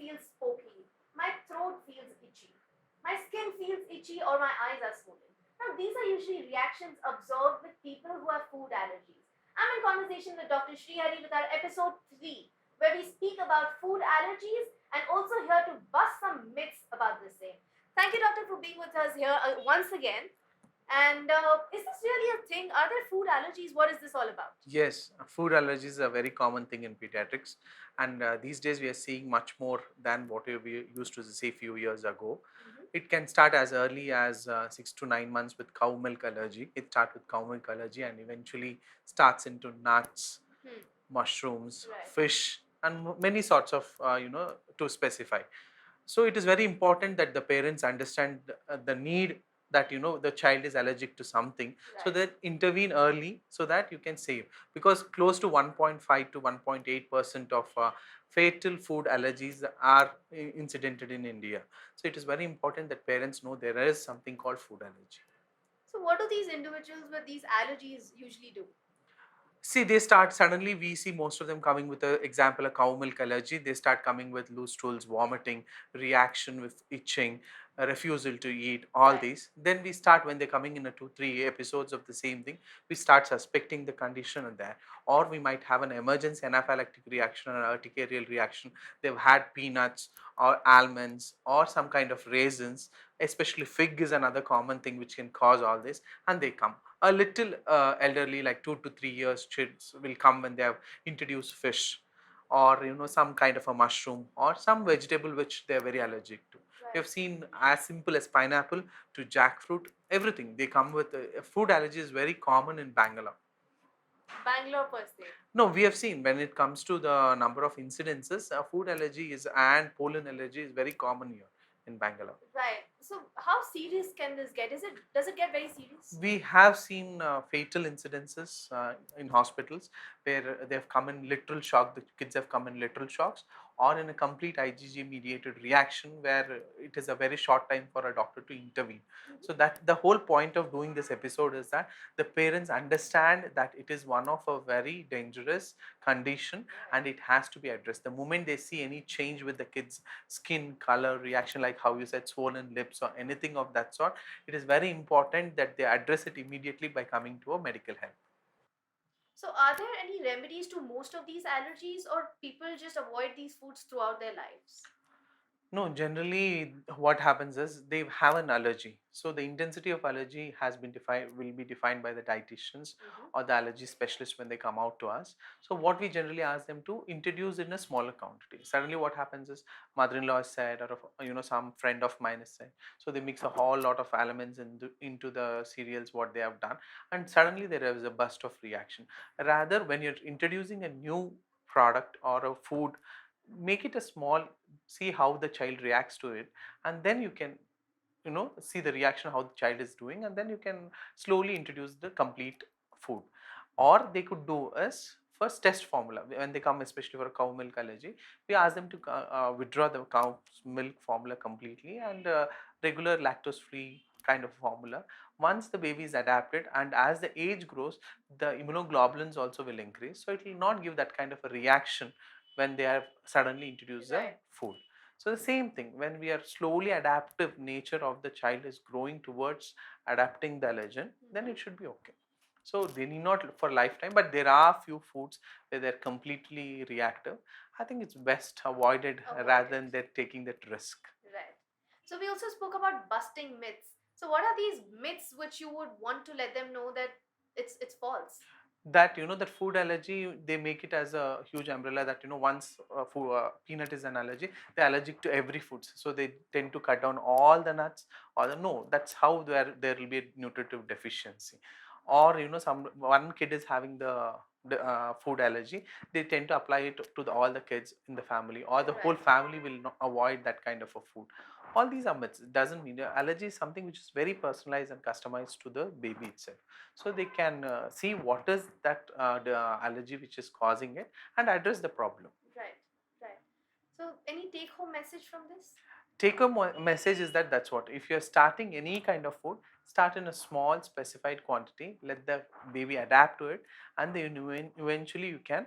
feels pokey, my throat feels itchy, my skin feels itchy, or my eyes are swollen. Now, these are usually reactions observed with people who have food allergies. I'm in conversation with Dr. Srihari with our episode 3, where we speak about food allergies and also here to bust some myths about the same. Thank you, doctor, for being with us here once again. And is this really a thing? Are there food allergies? What is this all about? Yes, food allergies are a very common thing in pediatrics, and these days we are seeing much more than what we used to see few years ago. It can start as early as 6 to 9 months with cow milk allergy. It starts with cow milk allergy and eventually starts into nuts, Hmm. mushrooms, Right. fish, and many sorts of to specify. So it is very important that the parents understand the need that the child is allergic to something, so Right. that intervene early so that you can save, because close to 1.5 to 1.8% of fatal food allergies are incidented in India. So it is very important that parents know there is something called food allergy. So, what do these individuals with these allergies usually do? See, they start suddenly. We see most of them coming with, a example, a cow milk allergy. They start coming with loose stools, vomiting, reaction with itching, a refusal to eat, all Right. these. Then we start, when they're coming in a 2 3 episodes of the same thing, we start suspecting the condition in there. Or we might have an emergency anaphylactic reaction or an urticarial reaction. They've had peanuts or almonds or some kind of raisins, especially fig is another common thing which can cause all this, and they come. A little elderly, like 2 to 3 years kids, will come when they have introduced fish, or some kind of a mushroom or some vegetable which they are very allergic to. We Right. have seen as simple as pineapple to jackfruit, everything they come with. Food allergy is very common in Bangalore. Bangalore per se. No, we have seen when it comes to the number of incidences, food allergy is and pollen allergy is very common here in Bangalore. Right. So, how serious can this get? Does it get very serious? We have seen fatal incidences in hospitals where they've come in literal shock. The kids have come in literal shocks, or in a complete IgG mediated reaction where it is a very short time for a doctor to intervene. So that the whole point of doing this episode is that the parents understand that it is one of a very dangerous condition and it has to be addressed. The moment they see any change with the kids' skin color reaction, like how you said, swollen lips or anything of that sort, it is very important that they address it immediately by coming to a medical help. So, are there any remedies to most of these allergies, or people just avoid these foods throughout their lives? No, generally what happens is they have an allergy. So the intensity of allergy has been defined, will be defined by the dietitians or the allergy specialist when they come out to us. So what we generally ask them to introduce in a smaller quantity. Suddenly what happens is mother-in-law has said, or some friend of mine has said. So they mix a whole lot of elements into the cereals what they have done, and suddenly there is a burst of reaction. Rather, when you're introducing a new product or a food, make it a small, see how the child reacts to it, and then you can see the reaction how the child is doing, and then you can slowly introduce the complete food. Or they could do is first test formula. When they come, especially for a cow milk allergy, we ask them to withdraw the cow's milk formula completely, and regular lactose free kind of formula. Once the baby is adapted and as the age grows, the immunoglobulins also will increase, so it will not give that kind of a reaction when they have suddenly introduced the Right. food. So the same thing, when we are slowly adaptive nature of the child is growing towards adapting the allergen, then it should be okay. So they need not for lifetime, but there are few foods where they're completely reactive. I think it's best avoided rather than they're taking that risk. Right. So, we also spoke about busting myths. So, what are these myths which you would want to let them know that it's false? That that food allergy, they make it as a huge umbrella that once peanut is an allergy, they're allergic to every food, so they tend to cut down all the nuts. Or no, that's how there will be a nutritive deficiency. Or some one kid is having the food allergy, they tend to apply it to all the kids in the family, or the whole family will not avoid that kind of a food. All these are myths. It doesn't mean allergy is something which is very personalized and customized to the baby itself. So they can see what is that the allergy which is causing it and address the problem. Right. Right. So, any take home message from this? Take home message is that that's what, if you're starting any kind of food, start in a small specified quantity, let the baby adapt to it, and then eventually you can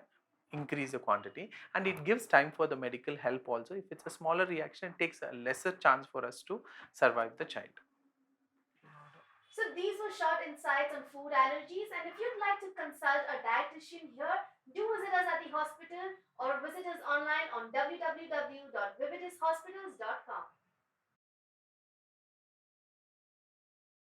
increase the quantity, and it gives time for the medical help also. If it's a smaller reaction, it takes a lesser chance for us to survive the child. So these were short insights on food allergies, and if you'd like to consult a dietitian here, do visit us at the hospital or visit us online on www.vividishospitals.com.